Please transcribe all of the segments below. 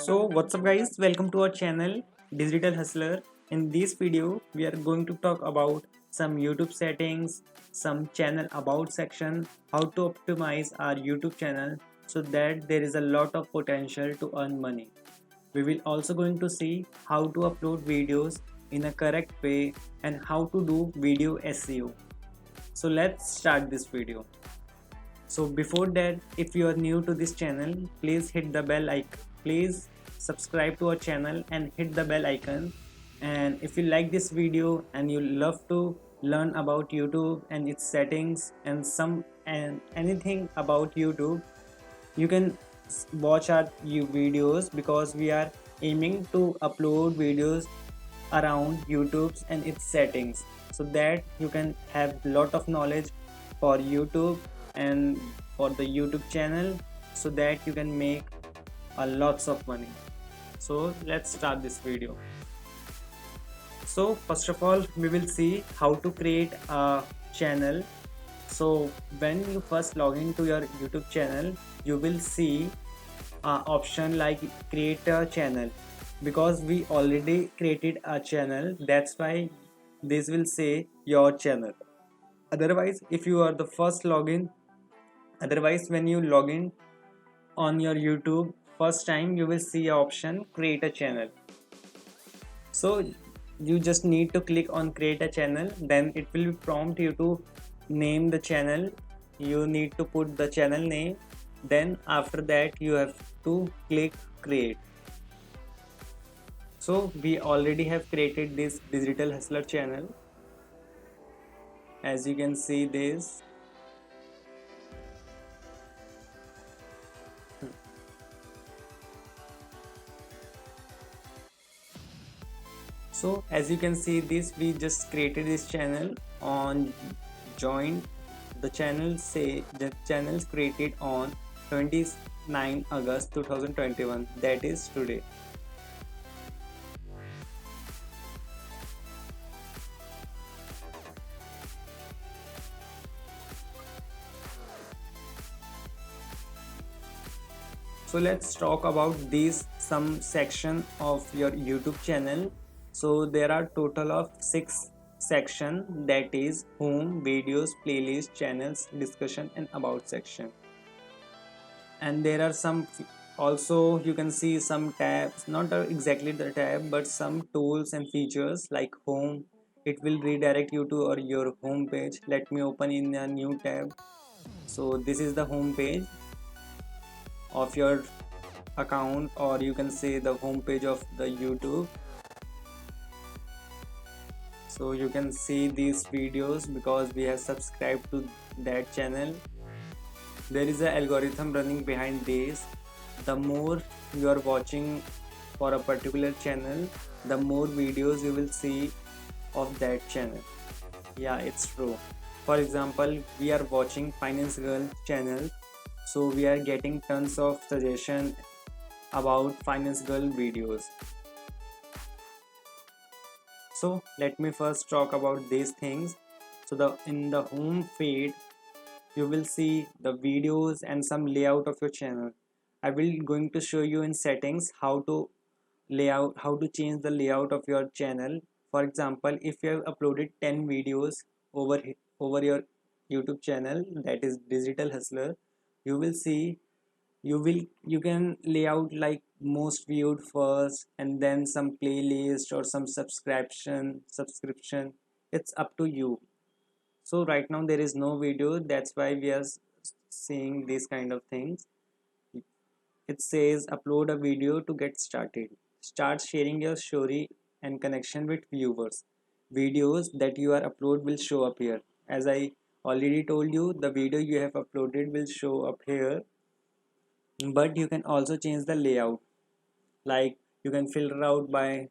So what's up guys, welcome to our channel Digital Hustler. In this video we are going to talk about some YouTube settings, some channel about section, how to optimize our YouTube channel so that there is a lot of potential to earn money. We will also going to see how to upload videos in a correct way and how to do video SEO. So let's start this video. So before that, if you are new to this channel, please hit the bell icon. Please subscribe to our channel and hit the bell icon. And if you like this video and you love to learn about YouTube and its settings and anything about YouTube, you can watch our videos because we are aiming to upload videos around YouTube's and its settings so that you can have lot of knowledge for YouTube and for the YouTube channel so that you can make a lots of money. So let's start this video. So first of all we will see how to create a channel. So when you first log into your YouTube channel, you will see option like create a channel. Because we already created a channel, that's why this will say your channel. Otherwise, if you are the first login, otherwise when you log in on your YouTube first time, you will see a option create a channel. So you just need to click on create a channel, then it will prompt you to name the channel. You need to put the channel name, then after that you have to click create. So we already have created this Digital Hustler channel. As you can see this. So as you can see this, we just created this channel on join. The channel say the channels created on 29 August 2021, that is today. So let's talk about these some section of your YouTube channel. So there are total of 6 section, that is home, videos, playlist, channels, discussion and about section. And there are some also you can see some tabs, not exactly the tab but some tools and features like home. It will redirect you to or your home page. Let me open in a new tab. So this is the home page of your account, or you can say the home page of the YouTube. So you can see these videos because we have subscribed to that channel. There is an algorithm running behind this. The more you are watching for a particular channel, the more videos you will see of that channel. Yeah, it's true. For example, we are watching Finance Girl channel, so we are getting tons of suggestion about Finance Girl videos. So let me first talk about these things. So the in the home feed you will see the videos and some layout of your channel. I will going to show you in settings how to change the layout of your channel. For example, if you have uploaded 10 videos over your YouTube channel, that is Digital Hustler, you will see you can lay out like most viewed first and then some playlist or some subscription. It's up to you. So right now there is no video, that's why we are seeing these kind of things. It says upload a video to get started. Start sharing your story and connection with viewers. Videos that you are upload will show up here. As I already told you, the video you have uploaded will show up here, but you can also change the layout. Like you can filter out by,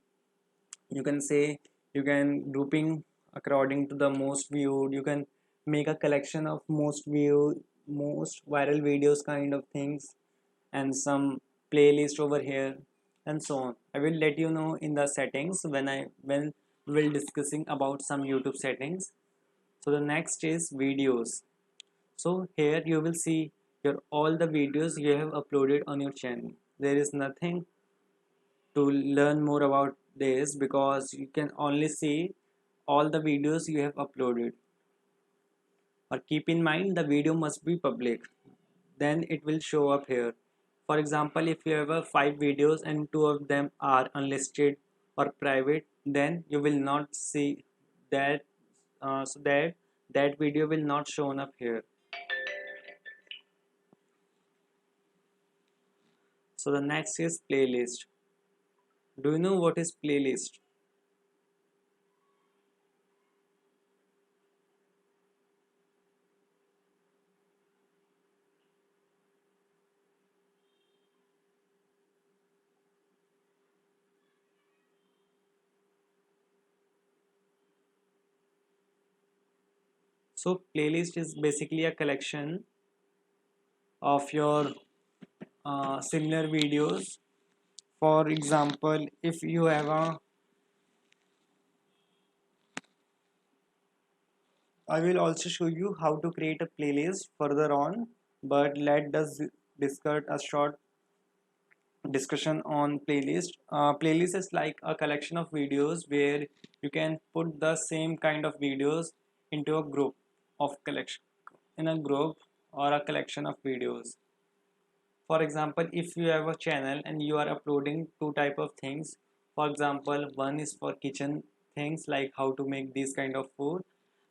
you can say, you can grouping according to the most viewed. You can make a collection of most viewed, most viral videos kind of things, and some playlist over here and so on. I will let you know in the settings when we'll discussing about some YouTube settings. So the next is videos. So here you will see your all the videos you have uploaded on your channel. There is nothing to learn more about this, because you can only see all the videos you have uploaded. Or keep in mind, the video must be public, then it will show up here. For example, if you have 5 videos and 2 of them are unlisted or private, then you will not see that, so that video will not shown up here. So the next is playlist. Do you know what is playlist? So playlist is basically a collection of your similar videos. For example, if you have a, I will also show you how to create a playlist further on, but let us discuss a short discussion on playlist. Playlist is like a collection of videos where you can put the same kind of videos into a group of collection, in a group or a collection of videos. For example, if you have a channel and you are uploading two type of things, for example, one is for kitchen things like how to make this kind of food,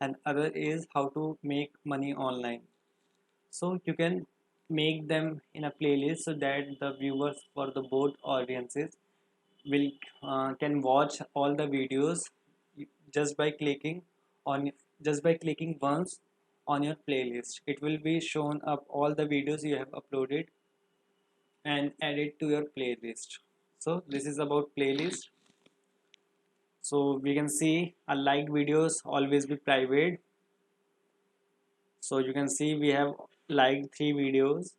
and other is how to make money online. So you can make them in a playlist so that the viewers for the both audiences will can watch all the videos just by clicking on, just by clicking once on your playlist. It will be shown up all the videos you have uploaded and add it to your playlist. So this is about playlist. So we can see a liked videos always be private. So you can see we have liked 3 videos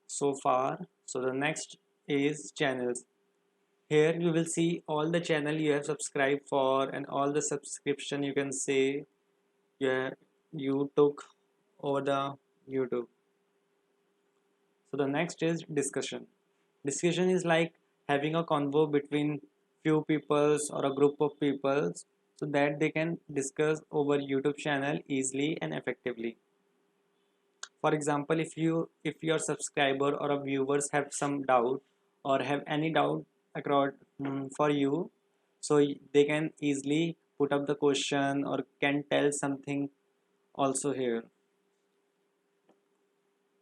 so far. So the next is channels. Here you will see all the channel you have subscribed for and all the subscription you can say you took over the YouTube. So the next is discussion. Discussion is like having a convo between few peoples or a group of peoples so that they can discuss over YouTube channel easily and effectively. For example, if your subscriber or a viewers have some doubt or have any doubt across for you, so they can easily put up the question or can tell something also here.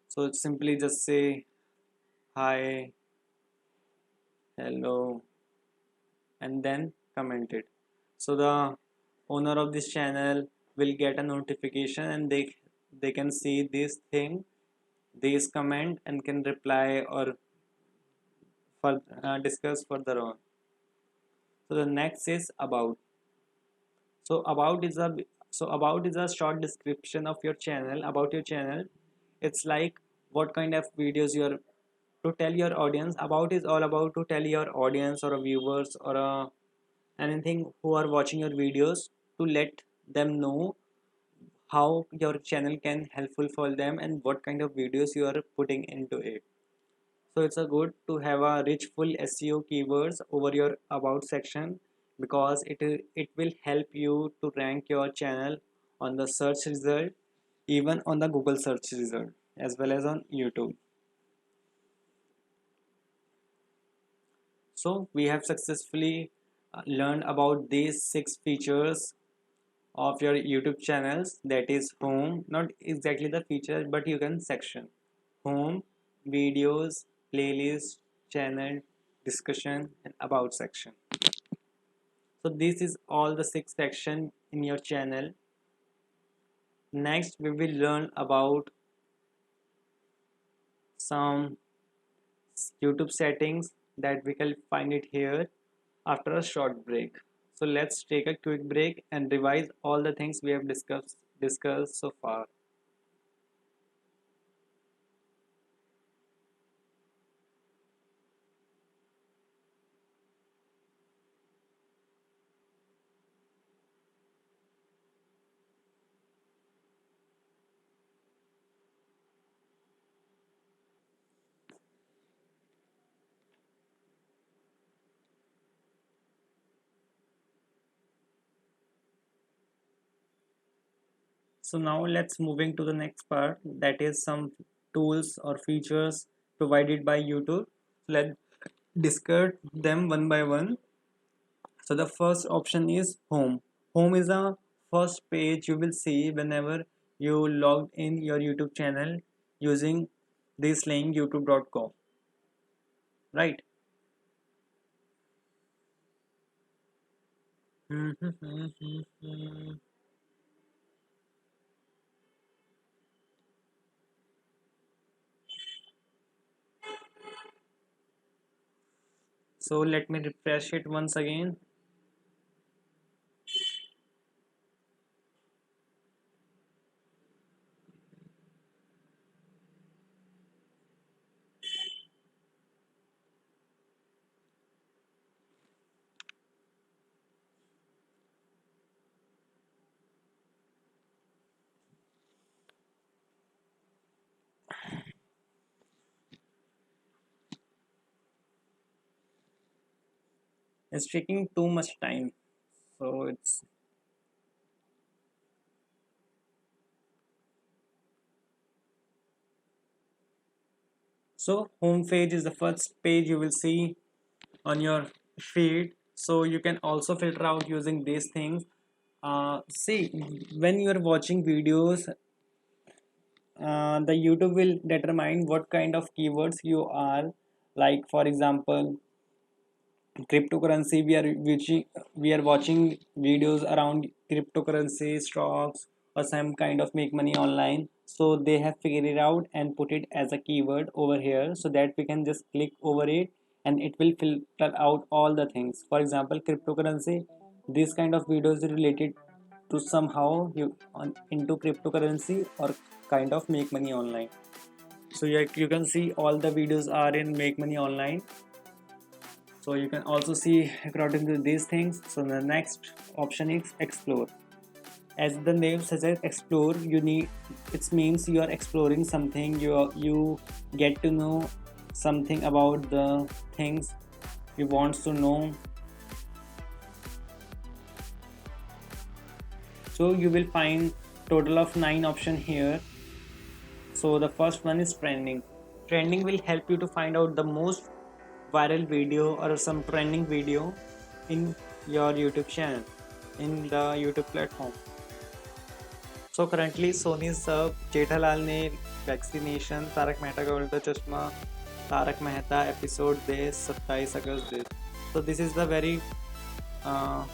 So simply just say hi, hello, and then comment it. So the owner of this channel will get a notification and they can see this thing, this comment, and can reply or for discuss further on. So the next is about. So about is a short description of your channel, about your channel. It's like what kind of videos you are to tell your audience about. Is all about to tell your audience or viewers or anything who are watching your videos, to let them know how your channel can helpful for them and what kind of videos you are putting into it. So it's a good to have a rich full SEO keywords over your about section, because it will help you to rank your channel on the search result, even on the Google search result as well as on YouTube. So we have successfully learned about these 6 features of your YouTube channels, that is home, not exactly the feature but you can section: home, videos, playlist, channel, discussion, and about section. So this is all the 6 section in your channel. Next we will learn about some YouTube settings that we can find it here after a short break. So let's take a quick break and revise all the things we have discussed so far. So now let's moving to the next part, that is some tools or features provided by YouTube. Let's discuss them one by one. So the first option is home. Home is the first page you will see whenever you logged in your YouTube channel using this link youtube.com, right? So let me refresh it once again. It's taking too much time. So it's so home page is the first page you will see on your feed. So you can also filter out using these things. See, when you are watching videos, the YouTube will determine what kind of keywords you are, like for example cryptocurrency. We are watching videos around cryptocurrency stocks or some kind of make money online, so they have figured it out and put it as a keyword over here so that we can just click over it and it will filter out all the things. For example, cryptocurrency, this kind of videos is related to somehow into cryptocurrency or kind of make money online. So you can see all the videos are in make money online. So you can also see according to these things. So the next option is explore. As the name suggests, explore, you need, it means you are exploring something. You get to know something about the things you want to know. So you will find total of 9 option here. So the first one is trending. Trending will help you to find out the most viral video or some trending video in your YouTube channel, in the YouTube platform. So currently Sony sub Jethalal ने vaccination Tarak Mehta Ka Ooltah Chashmah Taarak Mehta episode दे 27 अगस्त दे. So this is the very uh,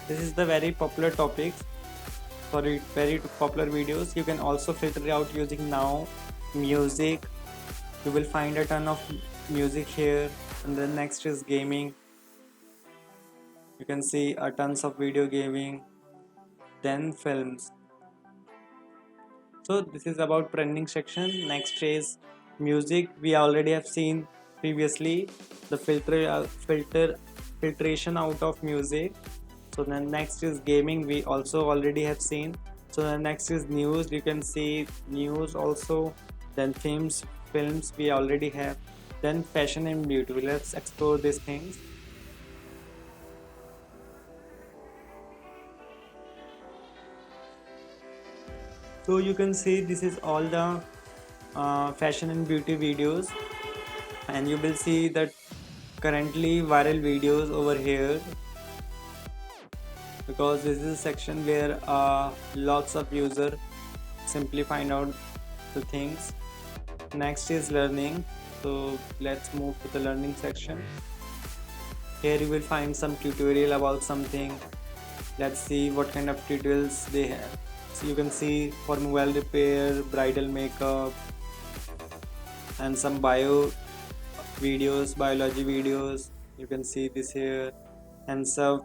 this is the very popular topic for very popular videos. You can also filter it out using now music. You will find a ton of music here, and then next is gaming. You can see a tons of video gaming, then films. So this is about trending section. Next is music. We already have seen previously the filtration out of music. So then next is gaming, we also already have seen. So the next is news. You can see news also. Then films we already have. Then fashion and beauty. Let's explore these things. So you can see this is all the fashion and beauty videos, and you will see that currently viral videos over here, because this is a section where lots of user simply find out the things. Next is learning. So let's move to the learning section. Here you will find some tutorial about something. Let's see what kind of tutorials they have. So you can see for mobile repair, bridal makeup, and some videos, biology videos. You can see this here, and some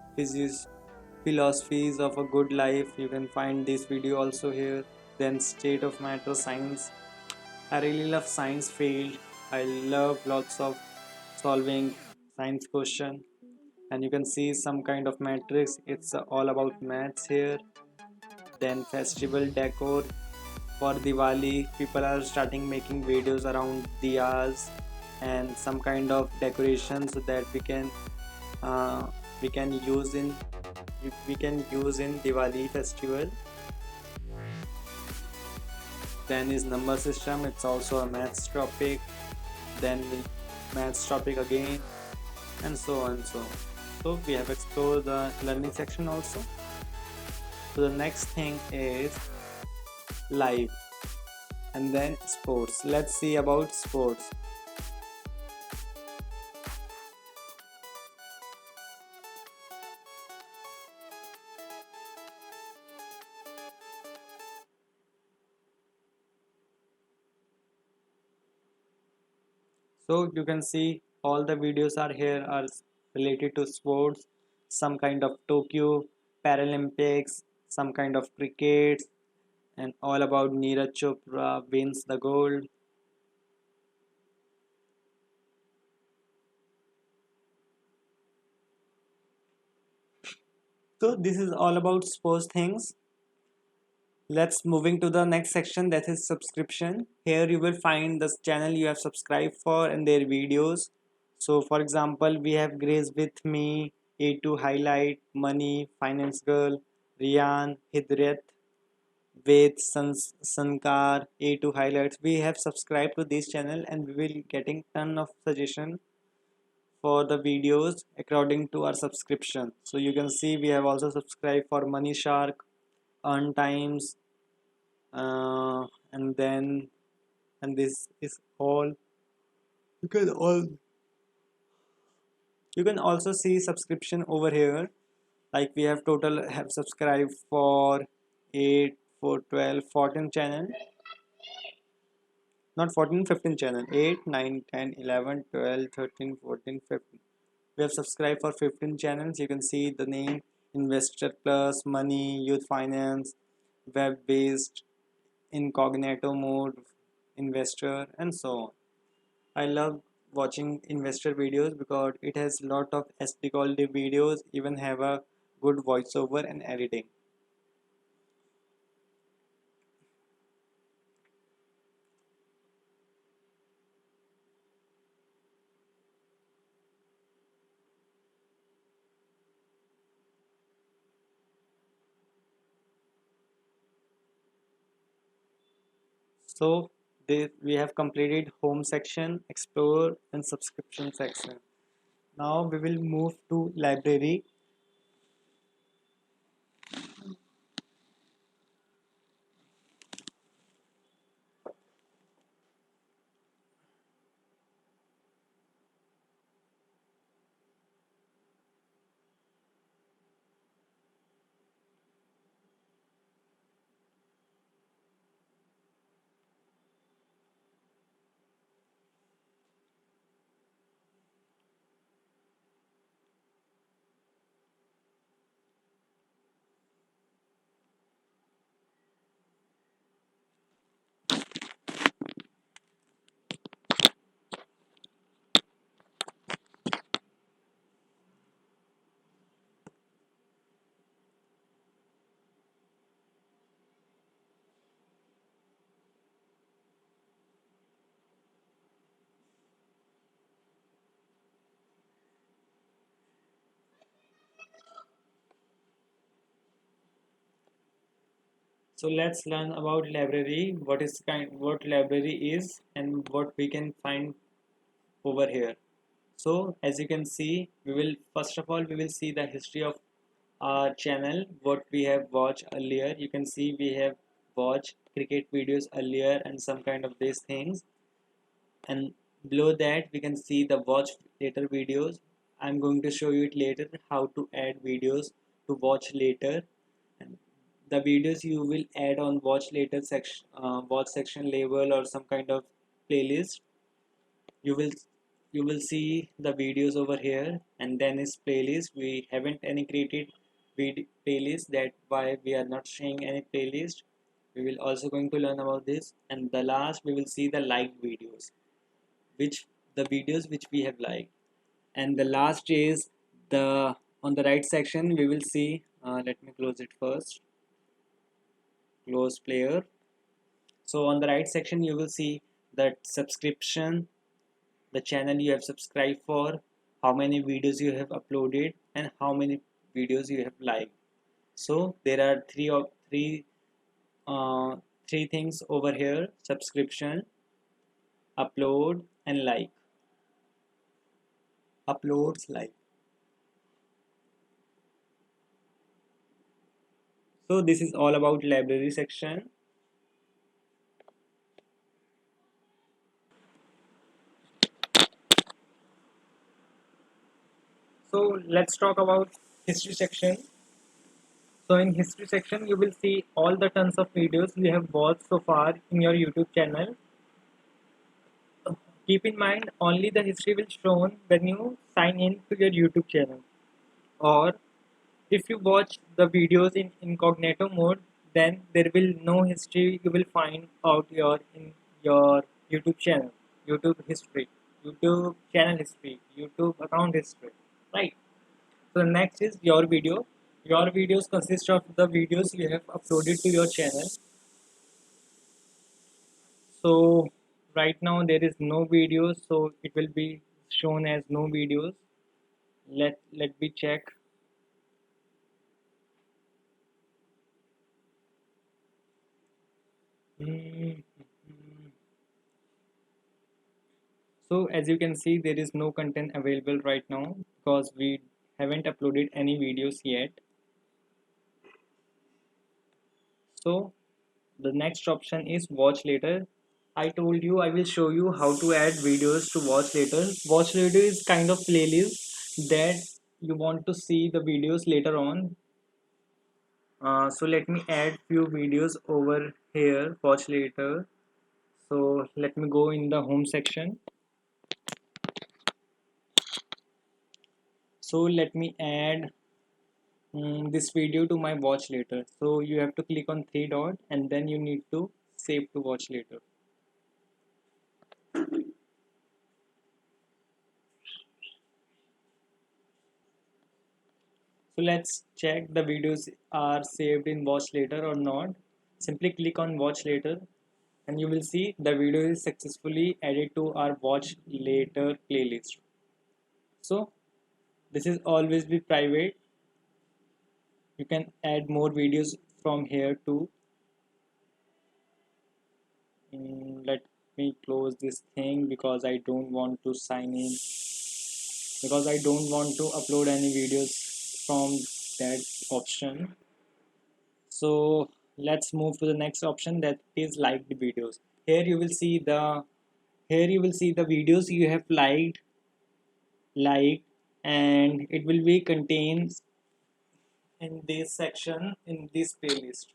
philosophies of a good life. You can find this video also here. Then state of matter science. I really love science field. I love lots of solving science question, and you can see some kind of matrix. It's all about maths here. Then festival decor for Diwali. People are starting making videos around diyas. and some kind of decoration so that uh, we can use in Diwali festival. Then is number system, it's also a maths topic, then maths topic again, and so on. So we have explored the learning section also. So the next thing is live, and then sports. Let's see about sports. So you can see all the videos are here are related to sports, some kind of Tokyo Paralympics, some kind of cricket, and all about Neeraj Chopra wins the gold. So this is all about sports things. Let's moving to the next section, that is subscription. Here you will find this channel you have subscribed for and their videos. So for example, we have Grace with me, A2 Highlight, Money, Finance Girl, Rian, Hidret, with Sankar, A2 Highlights. We have subscribed to this channel and we will getting ton of suggestion for the videos according to our subscription. So you can see we have also subscribed for Money Shark, Earn Times, and then and this is all. You can also see subscription over here, like we have total have subscribed for 8 for 12 14 channel, not 14 15 channel, 8 9 10 11 12 13 14 15. We have subscribed for 15 channels. You can see the name: Investor Plus, Money, Youth Finance, Web Based, Incognito Mode, Investor, and so on. I love watching investor videos because it has lot of SD quality videos, even have a good voiceover and editing. So we have completed home section, explore, and subscription section. Now we will move to library. So let's learn about library. What library is and what we can find over here. So as you can see, we will first of all we will see the history of our channel, what we have watched earlier. You can see we have watched cricket videos earlier and some kind of these things, and below that we can see the watch later videos. I'm going to show you it later how to add videos to watch later, and the videos you will add on watch later section, watch section label or some kind of playlist. You will you will see the videos over here, and then is playlist. We haven't any created playlist, that why we are not showing any playlist. We will also going to learn about this, and the last we will see the liked videos, which the videos which we have liked. And the last is the on the right section we will see, let me close it first, close player. So on the right section you will see that subscription, the channel you have subscribed for, how many videos you have uploaded, and how many videos you have liked. So there are uh, three things over here: subscription, upload, and like. Uploads, like. So this is all about library section. So let's talk about history section. So in history section, you will see all the tons of videos you have watched so far in your YouTube channel. Keep in mind, only the history will shown when you sign in to your YouTube channel. Or if you watch the videos in incognito mode, then there will no history you will find out in your YouTube channel, YouTube history, YouTube channel history, YouTube account history, right? So next is your video. Your videos consist of the videos you have uploaded to your channel. So right now there is no videos, so it will be shown as no videos. Let me check. Hmm. So as you can see, there is no content available right now because we haven't uploaded any videos yet. So the next option is watch later. I told you I will show you how to add videos to watch later. Watch later is kind of playlist that you want to see the videos later on. So let me add few videos over here, watch later. So let me go in the home section. So let me add this video to my watch later. So you have to click on three dot and then you need to save to watch later. So let's check the videos are saved in watch later or not. Simply click on watch later and you will see the video is successfully added to our watch later playlist. So this is always be private. You can add more videos from here too. Let me close this thing because I don't want to sign in, because I don't want to upload any videos from that option. So let's move to the next option, that is liked videos. Here you will see the videos you have liked, and it will be contained in this section in this playlist.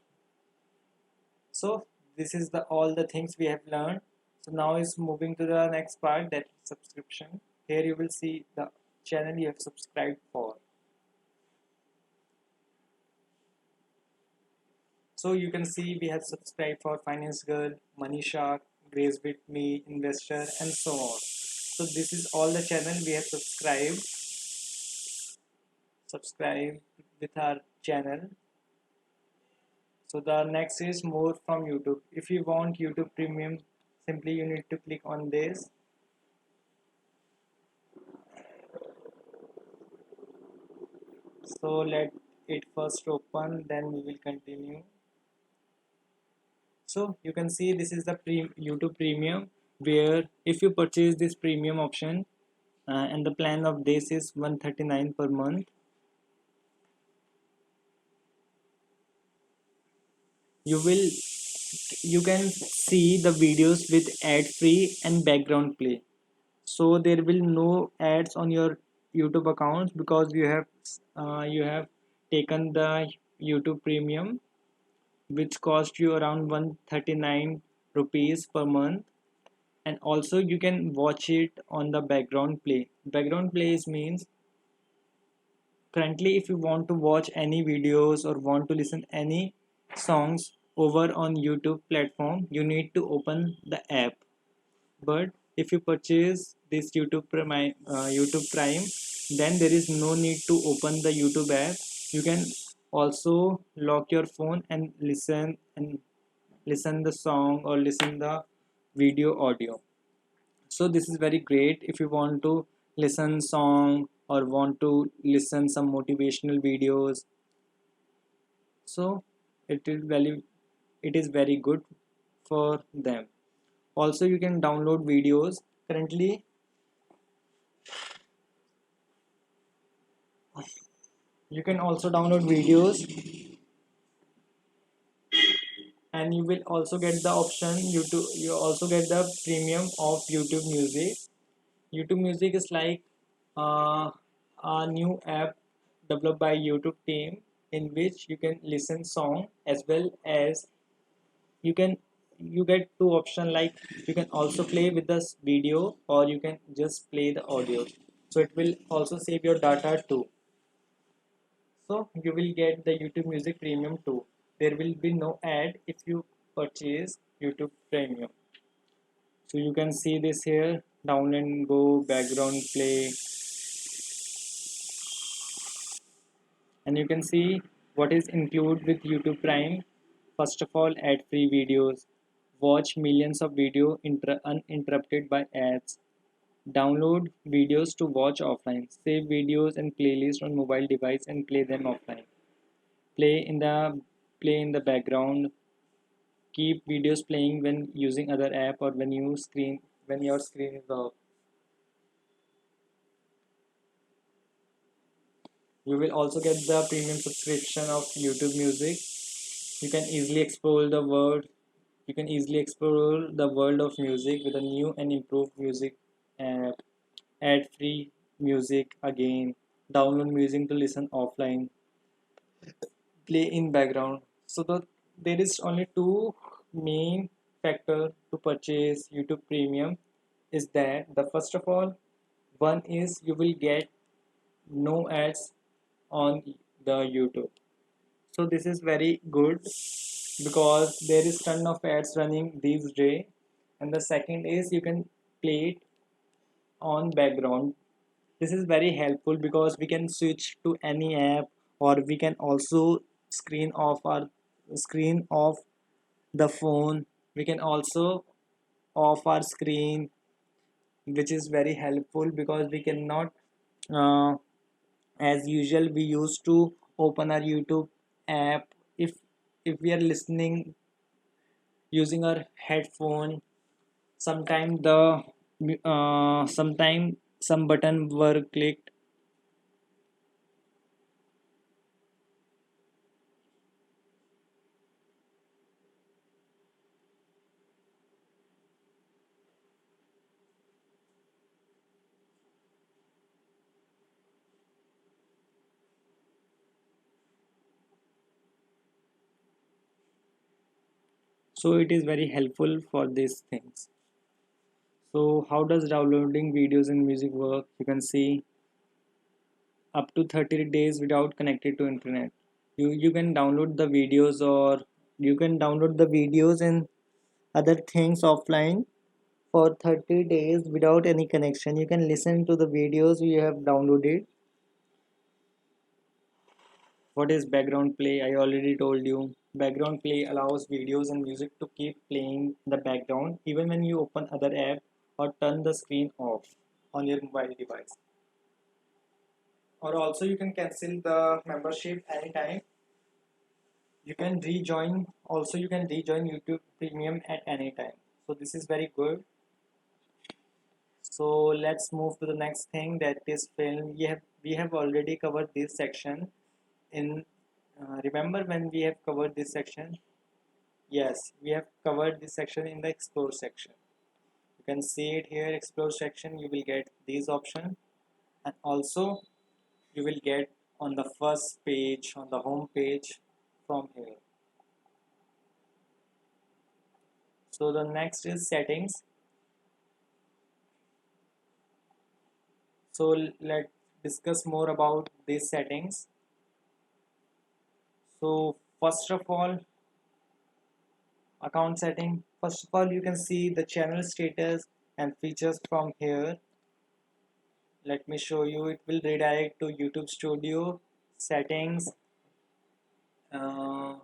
So this is the all the things we have learned. So now is moving to the next part, that is subscription. Here you will see the channel you have subscribed for. So you can see we have subscribed for Finance Girl, Money Shark, Grace with Me, Investor, and so on. So this is all the channel we have subscribed with our channel. So the next is more from YouTube. If you want YouTube Premium, simply you need to click on this. So let it first open, then we will continue. So you can see this is the YouTube Premium, where if you purchase this premium option, and the plan of this is 139 per month, you you can see the videos with ad free and background play. So there will no ads on your YouTube accounts because you have taken the YouTube Premium, which cost you around 139 rupees per month. And also you can watch it on the background play. Background plays means currently if you want to watch any videos or want to listen any songs over on YouTube platform, you need to open the app. But if you purchase this YouTube Prime, then there is no need to open the YouTube app. You can also lock your phone and listen the song or listen the video audio. So this is very great if you want to listen song or want to listen some motivational videos. So it is very good for them. Also you can download videos. Currently you can also download videos, and you will also get the option you also get the premium of YouTube Music. YouTube Music is like uh, a new app developed by YouTube team, in which you can listen song as well as you get two option, like you can also play with this video or you can just play the audio. So it will also save your data too. So you will get the YouTube Music Premium too. There will be no ad if you purchase YouTube Premium. So you can see this here, down and go, background play, and you can see what is included with YouTube Prime. First of all, ad-free videos. Watch millions of video uninterrupted by ads. Download videos to watch offline. Save videos and playlists on mobile device and play them offline. Play in the play in the background. Keep videos playing when using other app or when your screen is off. You will also get the premium subscription of YouTube Music. You can easily explore the world. You can easily explore the world of music with a new and improved music app. Ad-free music again. Download music to listen offline. Play in background. There is only two main factor to purchase YouTube Premium. Is that the first of all, one is you will get no ads on the YouTube. So this is very good because there is ton of ads running these days. And the second is you can play it on background. This is very helpful because we can switch to any app, or we can also screen off the phone. We can also off our screen, which is very helpful because we cannot uh, as usual we used to open our YouTube app if we are listening using our headphone. Sometime some button were clicked. So it is very helpful for these things. So how does downloading videos and music work? You can see up to 30 days without connected to internet. You can download the videos, or you can download the videos and other things offline for 30 days without any connection. You can listen to the videos you have downloaded. What is background play? I already told you. Background play allows videos and music to keep playing in the background even when you open other app or turn the screen off on your mobile device. Or also you can cancel the membership anytime. You can rejoin YouTube Premium at any time. So this is very good. So let's move to the next thing, that is film. We have already covered this section in remember when we have covered this section? Yes, we have covered this section in the explore section. You can see it here, explore section. You will get these options, and also you will get on the first page, on the home page from here. So the next is settings. So let's discuss more about these settings. So first of all, account setting. First of all, you can see the channel status and features from here. Let me show you. It will redirect to YouTube Studio, settings, uh,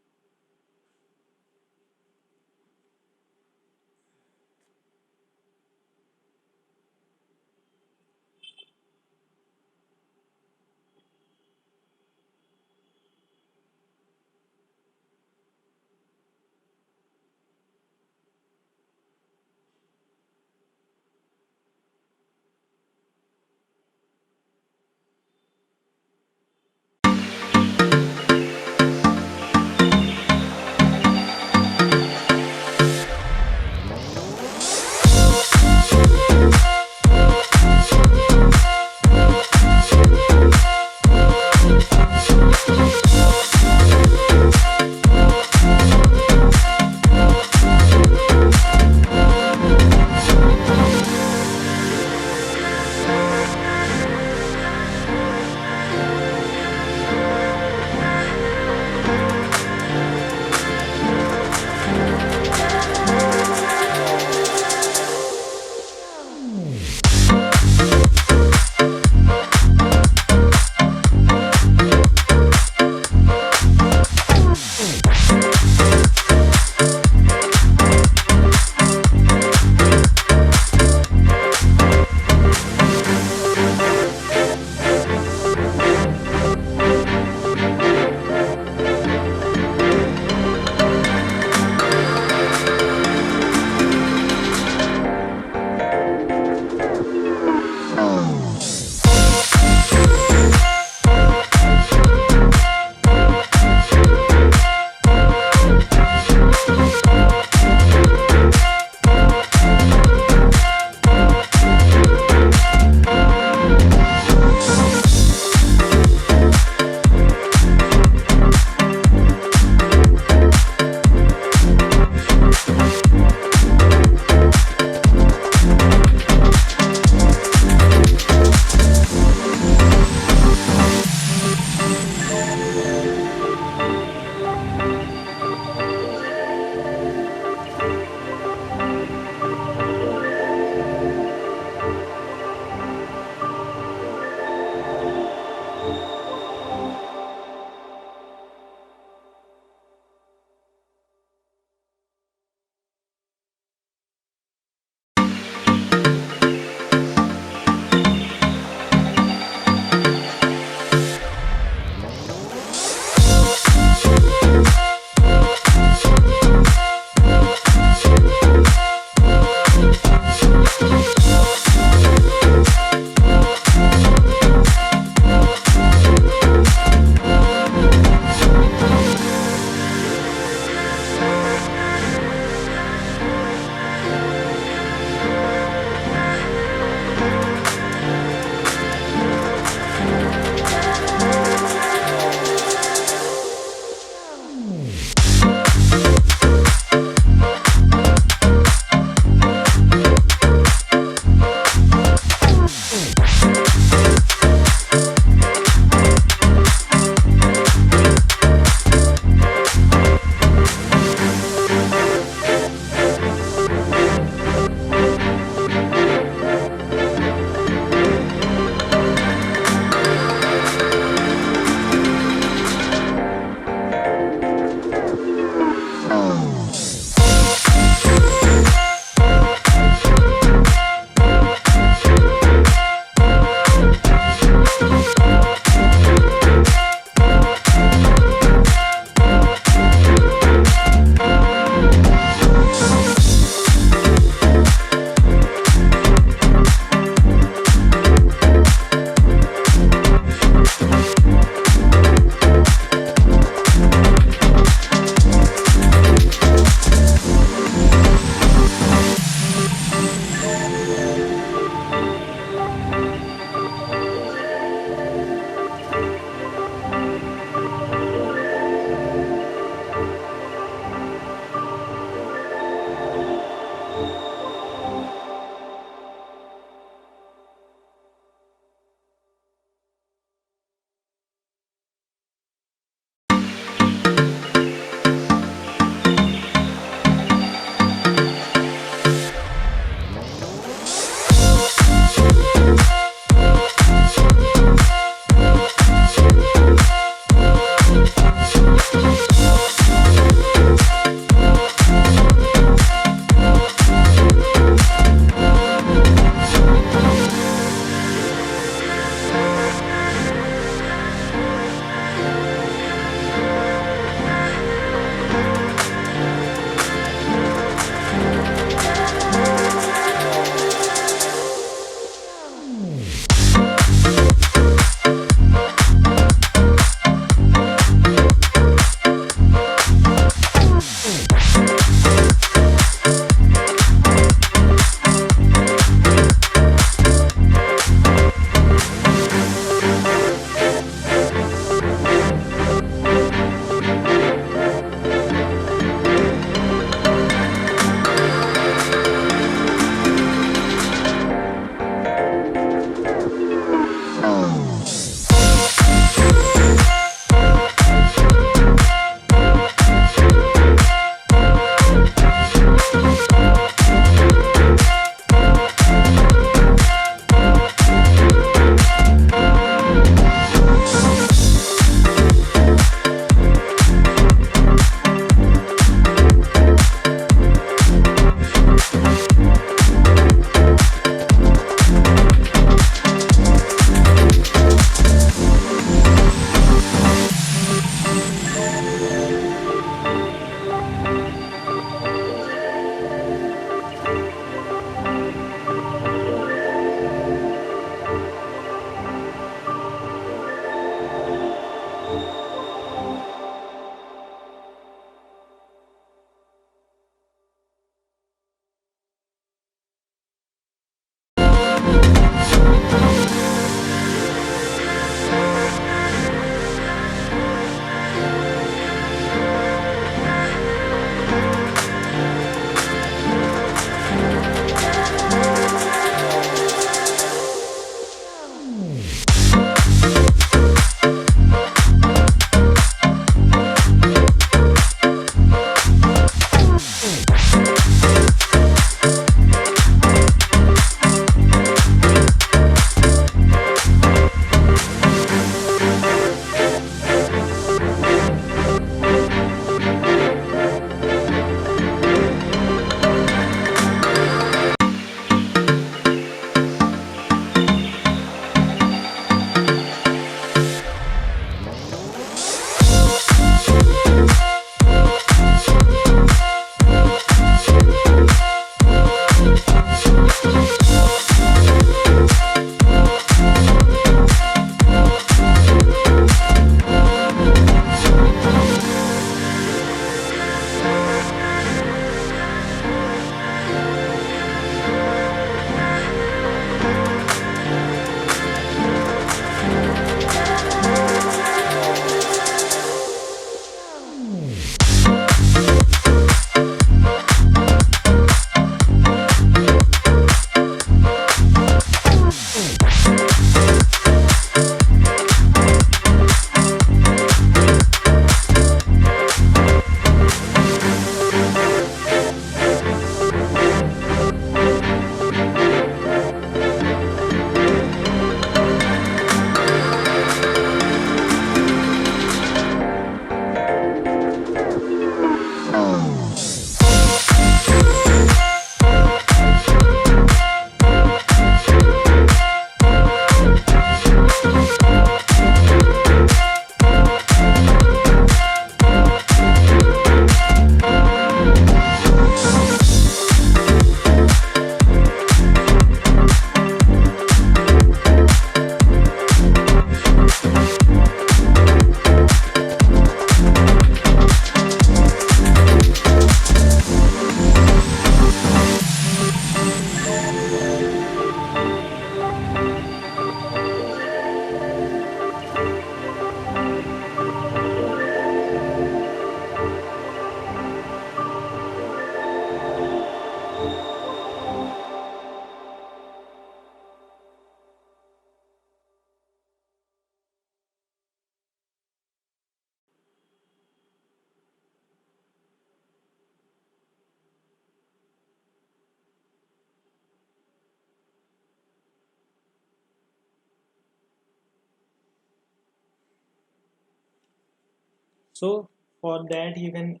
So for that you can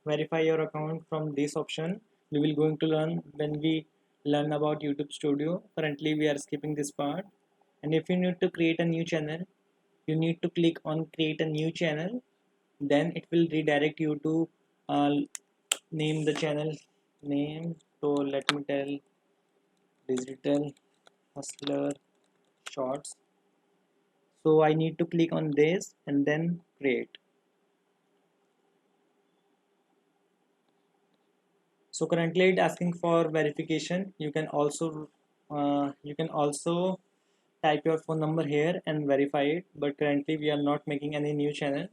verify your account from this option. We will going to learn when we learn about YouTube Studio. Currently we are skipping this part. And if you need to create a new channel, you need to click on create a new channel. Then it will redirect you to name the channel name. So let me tell Digital Hustler Shorts. So I need to click on this and then create. So currently it asking for verification. You can also type your phone number here and verify it, but currently we are not making any new channel.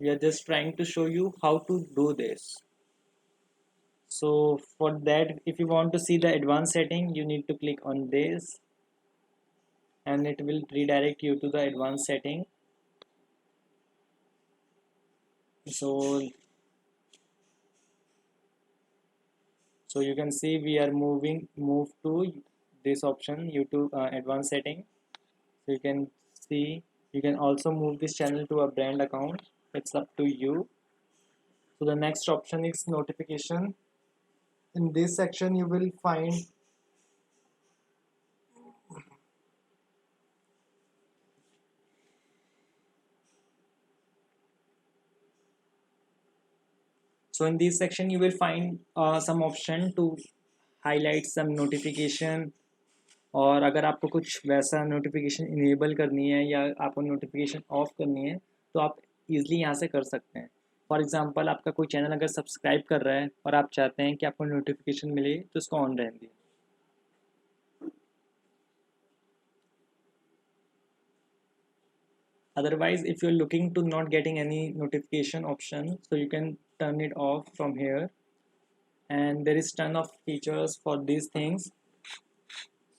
We are just trying to show you how to do this. So for that, if you want to see the advanced setting, you need to click on this and it will redirect you to the advanced setting. So you can see we are move to this option YouTube advanced setting. So you can see you can also move this channel to a brand account. It's up to you. So the next option is notification. In this section you will find you will find some option to highlight some notification. और अगर आपको कुछ वैसा notification enable करनी है या आपको notification of करनी है तो आप इजीली यहाँ से कर सकते हैं. फॉर एग्जांपल आपका कोई चैनल अगर सब्सक्राइब कर रहा है और आप चाहते हैं कि आपको नोटिफिकेशन मिले तो उसको ऑन रहने दीजिए. Otherwise, if you're looking to not getting any notification option, so you can turn it off from here. And there is ton of features for these things.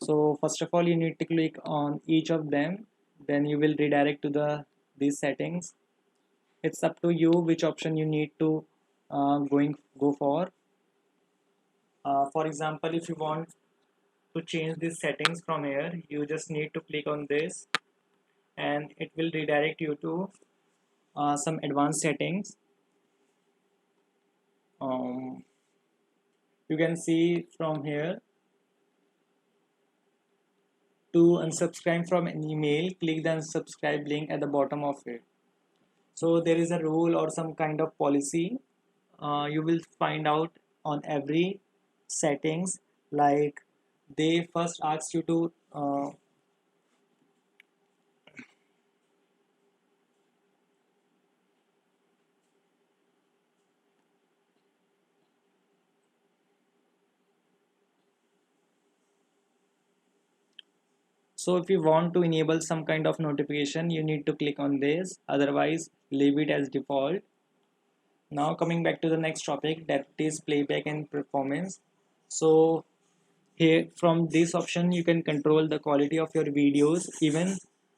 So first of all, you need to click on each of them. Then you will redirect to these settings. It's up to you which option you need to go for. For example, if you want to change these settings from here, you just need to click on this, and it will redirect you to some advanced settings. Um, you can see from here to unsubscribe from an email, click the unsubscribe link at the bottom of it. So there is a rule or some kind of policy you will find out on every settings. Like they first ask you to so if you want to enable some kind of notification, you need to click on this, otherwise leave it as default. Now coming back to the next topic, that is playback and performance. So here from this option you can control the quality of your videos, even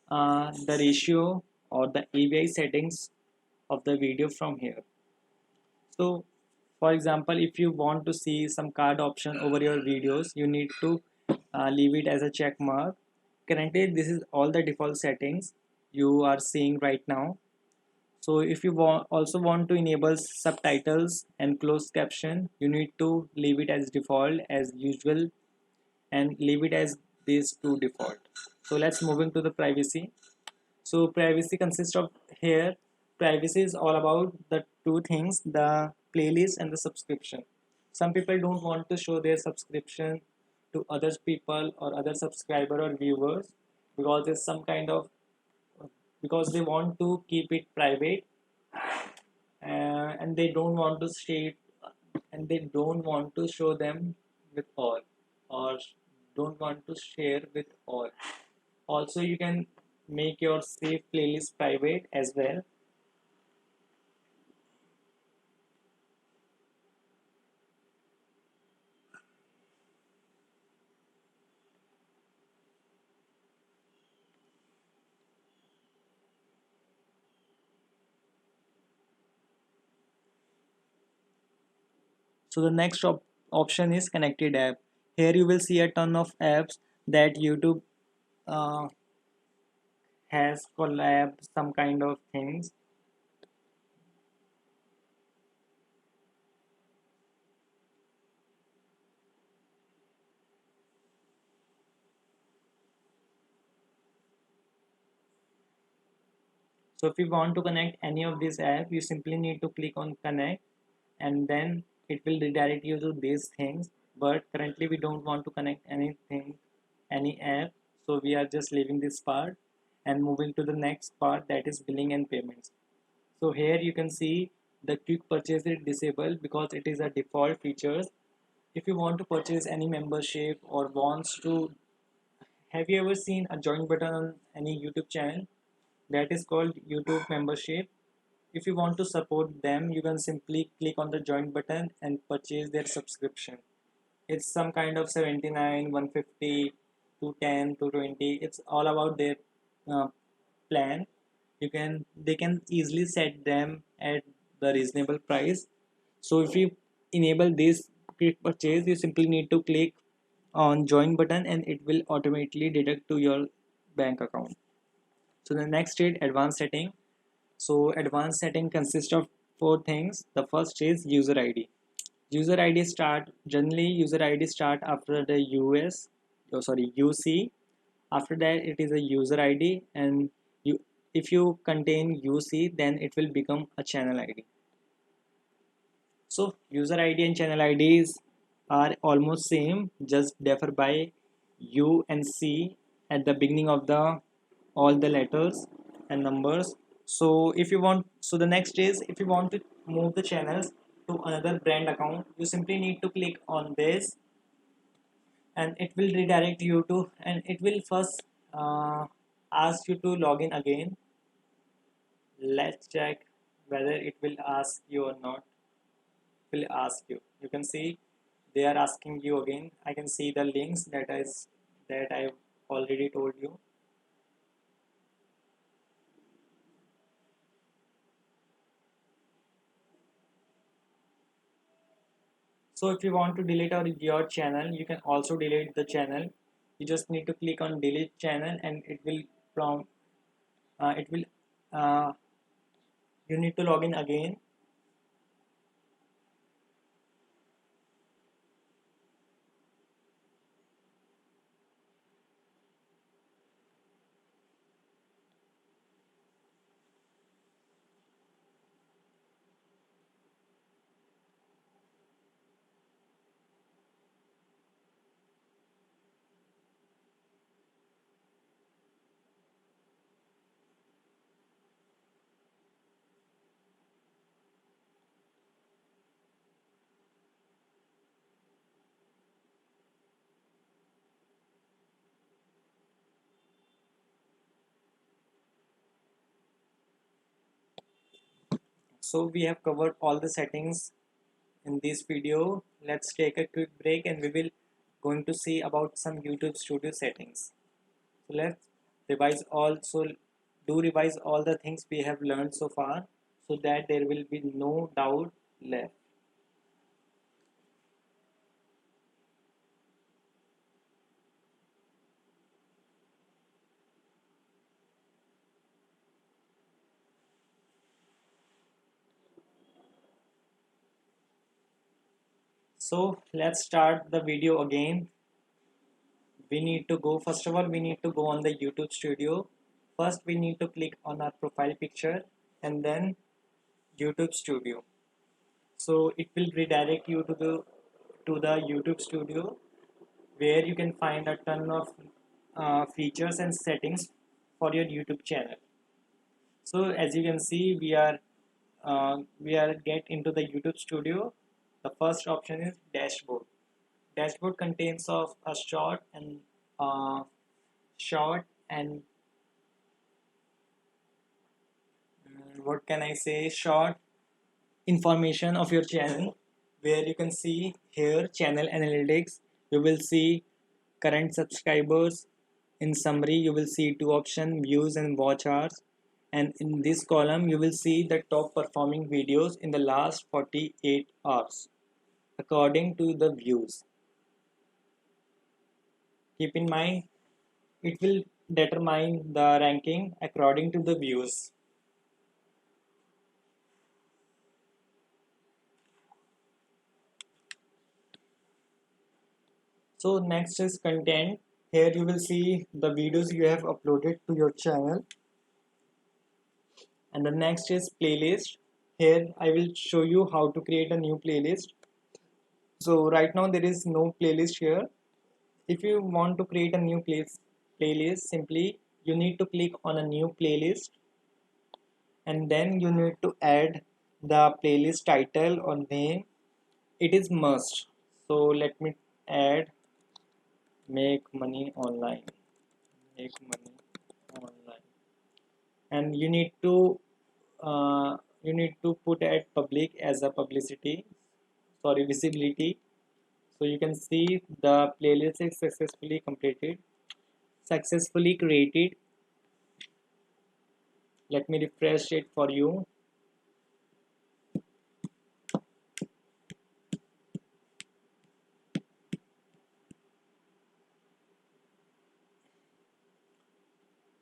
the ratio or the AVI settings of the video from here. So for example, if you want to see some card option over your videos, you need to leave it as a check mark. Currently this is all the default settings you are seeing right now. So if you also want to enable subtitles and closed caption, you need to leave it as default as usual and leave it as these two default. So let's move into the privacy. So privacy consists of here. Privacy is all about the two things, the playlist and the subscription. Some people don't want to show their subscription to other people or other subscriber or viewers because it's some kind of because they want to keep it private, and they don't want to show them with all, or don't want to share with all. Also you can make your save playlist private as well. So the next option is connected app. Here you will see a ton of apps that YouTube uh, has collab some kind of things. So if you want to connect any of these app, you simply need to click on connect, and then it will redirect you to these things. But currently we don't want to connect anything, any app, so we are just leaving this part and moving to the next part, that is billing and payments. So here you can see the quick purchase is disabled because it is a default features. If you want to purchase any membership or wants to, have you ever seen a join button on any YouTube channel? That is called YouTube membership. If you want to support them, you can simply click on the join button and purchase their subscription. It's some kind of 79, 150, 210, 220. It's all about their uh, plan. They can easily set them at the reasonable price. So if you enable this quick purchase, you simply need to click on join button and it will automatically deduct to your bank account. So the next is advanced setting. So advanced setting consists of four things. The first is user ID. User ID start after the UC. After that it is a user ID, and you if you contain UC, then it will become a channel ID. So user ID and channel IDs are almost same, just differ by U and C at the beginning of the all the letters and numbers. So if you want, so the next is, if you want to move the channels to another brand account, you simply need to click on this and it will redirect you to, and it will first ask you to log in again. Let's check whether it will ask you or not. Will ask you. You can see they are asking you again. I can see the links that I've already told you. So if you want to delete your channel, you can also delete the channel. You just need to click on delete channel and it will from it will uh, you need to log in again. So we have covered all the settings in this video. Let's take a quick break and we will going to see about some YouTube Studio settings. So let's revise also do revise all the things we have learned so far, so that there will be no doubt left. So let's start the video again. We need to go, first of all we need to go on the YouTube Studio. First we need to click on our profile picture and then YouTube Studio. So it will redirect you to the YouTube Studio, where you can find a ton of features and settings for your YouTube channel. So as you can see, we are get into the YouTube Studio. The first option is dashboard. Dashboard contains of a uh, short and what can I say, short information of your channel, where you can see here channel analytics. You will see current subscribers. In summary, you will see two options, views and watch hours. And in this column, you will see the top performing videos in the last 48 hours according to the views. Keep in mind, it will determine the ranking according to the views. So next is content. Here you will see the videos you have uploaded to your channel. And the next is playlist. Here I will show you how to create a new playlist. So right now there is no playlist here. If you want to create a new playlist, simply you need to click on a new playlist, and then you need to add the playlist title or name. It is must. So let me add make money online. Make money online. And you need to put at public as a publicity, sorry, visibility. So you can see the playlist is successfully created. Let me refresh it for you.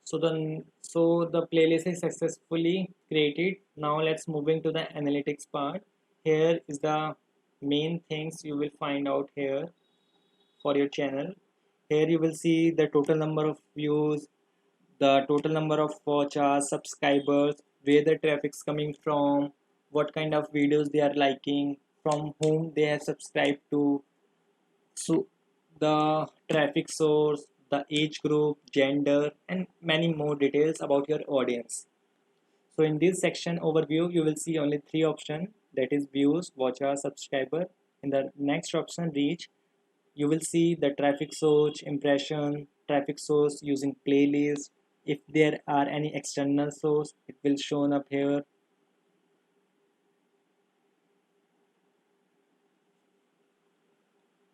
So the playlist is successfully created. Now let's moving to the analytics part. Here is the main things you will find out here for your channel. Here you will see the total number of views, the total number of watch hours, subscribers, where the traffic's coming from, what kind of videos they are liking, from whom they have subscribed to, so the traffic source, the age group, gender, and many more details about your audience. So in this section overview, you will see only three options, that is views, watch hours, subscriber. In the next option, reach, you will see the traffic source, impression, traffic source using playlist. If there are any external source, it will shown up here.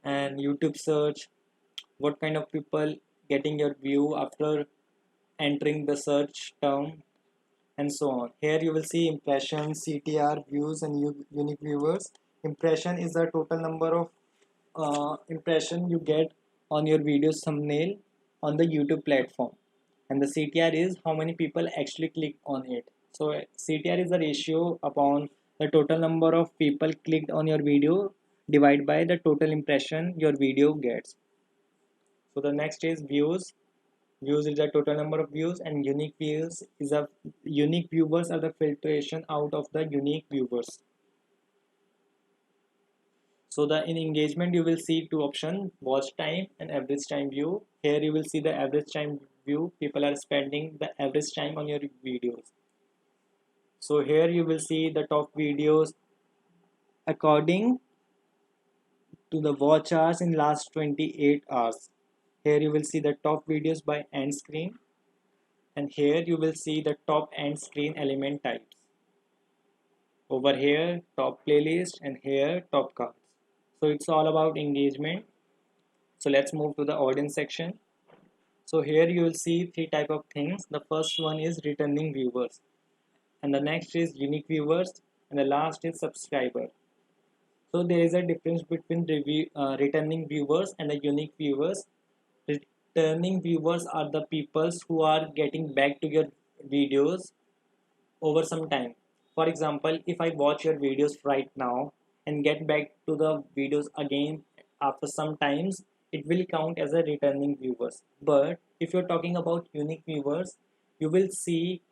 And YouTube search, what kind of people getting your view after entering the search term, and so on. Here you will see impressions, CTR, views, and unique viewers. Impression is the total number of impression you get on your video's thumbnail on the YouTube platform, and the CTR is how many people actually click on it. So CTR is the ratio upon the total number of people clicked on your video divided by the total impression your video gets. So the next is views. Views is the total number of views, and unique views is a unique viewers are the filtration out of the unique viewers. So the in engagement you will see two options, watch time and average time view. Here you will see the average time view, people are spending the average time on your videos. So here you will see the top videos according to the watch hours in last 28 hours. Here you will see the top videos by end screen, and here you will see the top end screen element types. Over here top playlist, and here top cards. So it's all about engagement. So let's move to the audience section. So here you will see three type of things. The first one is returning viewers, and the next is unique viewers, and the last is subscriber. So there is a difference between returning viewers and the unique viewers. Returning viewers are the peoples who are getting back to your videos over some time. For example, if I watch your videos right now and get back to the videos again after some times, it will count as a returning viewers. But if you're talking about unique viewers, you will see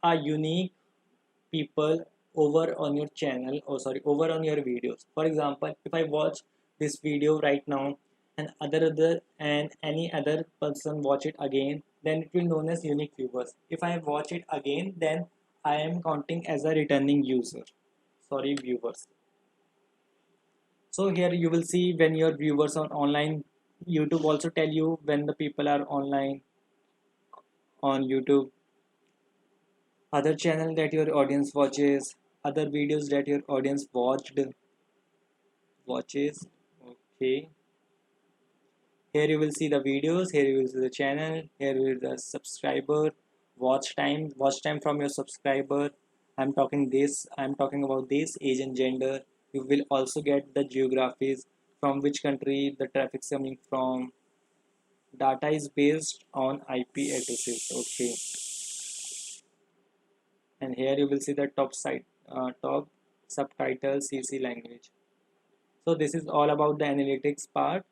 a unique people over on your channel, or sorry, over on your videos. For example, if I watch this video right now and other and any other person watch it again, then it will known as unique viewers. If I watch it again, then I am counting as a returning user, sorry, viewers. So here you will see when your viewers are online. YouTube also tell you when the people are online on YouTube. Other channel that your audience watches, other videos that your audience watches. Okay, here you will see the videos, here you will see the channel, here is the subscriber, watch time from your subscriber. I'm talking about this age and gender. You will also get the geographies, from which country the traffic is coming from. Data is based on IP addresses. Okay, and here you will see the top subtitle CC language. So this is all about the analytics part.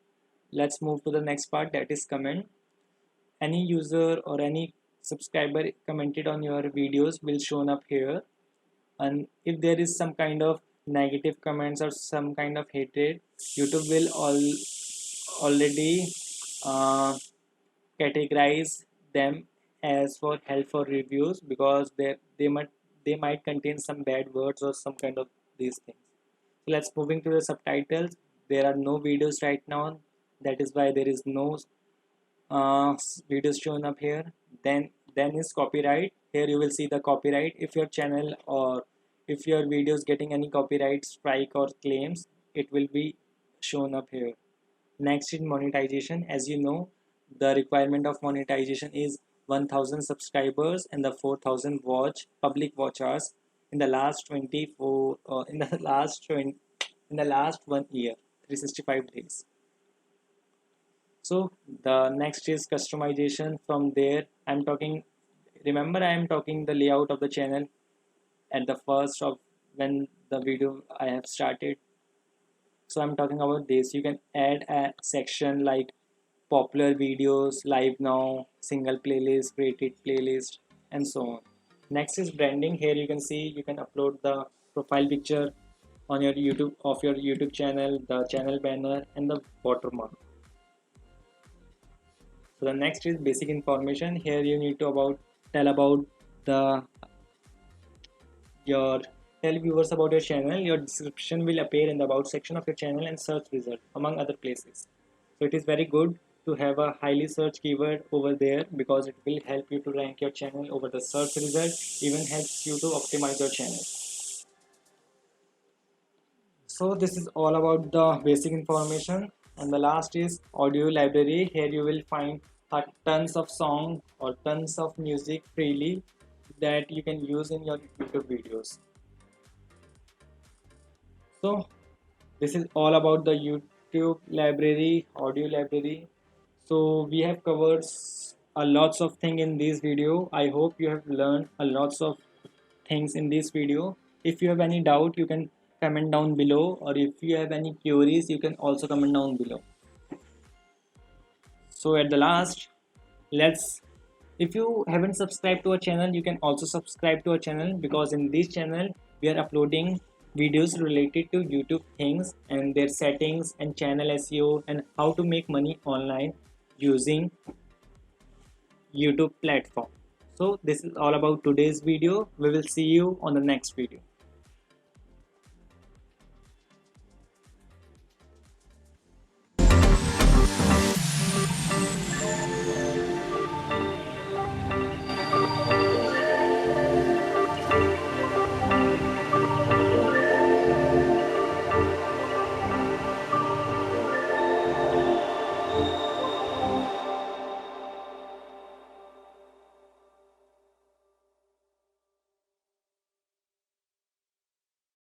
Let's move to the next part, that is comment. Any user or any subscriber commented on your videos will shown up here, and if there is some kind of negative comments or some kind of hatred, YouTube will already uh, categorize them as for help for reviews, because they might contain some bad words or some kind of these things. So let's moving to the subtitles. There are no videos right now, that is why there is no videos shown up here. Then is copyright. Here you will see the copyright. If your channel or if your video is getting any copyright strike or claims, it will be shown up here. Next is monetization. As you know, the requirement of monetization is 1000 subscribers and the 4000 public watch hours in the last 24 in the last 20, in the last 1 year, 365 days. So the next is customization. From there I'm talking, remember I am talking the layout of the channel at the first of when the video I have started. So I'm talking about this. You can add a section like popular videos, live now, single playlist, created playlist, and so on. Next is branding. Here you can see you can upload the profile picture on your YouTube channel, the channel banner, and the watermark. So the next is basic information. Here you need to tell about the your tell viewers about your channel. Your description will appear in the about section of your channel and search result among other places. So it is very good to have a highly searched keyword over there, because it will help you to rank your channel over the search result, even helps you to optimize your channel. So this is all about the basic information. And the last is audio library. Here you will find tons of song or tons of music freely that you can use in your YouTube videos. So this is all about the YouTube library, audio library. So we have covered a lots of thing in this video. I hope you have learned a lots of things in this video. If you have any doubt, you can comment down below, or if you have any queries, you can also comment down below. So at the last, let's if you haven't subscribed to our channel, you can also subscribe to our channel, because in this channel we are uploading videos related to YouTube things and their settings and channel SEO and how to make money online using YouTube platform. So this is all about today's video. We will see you on the next video.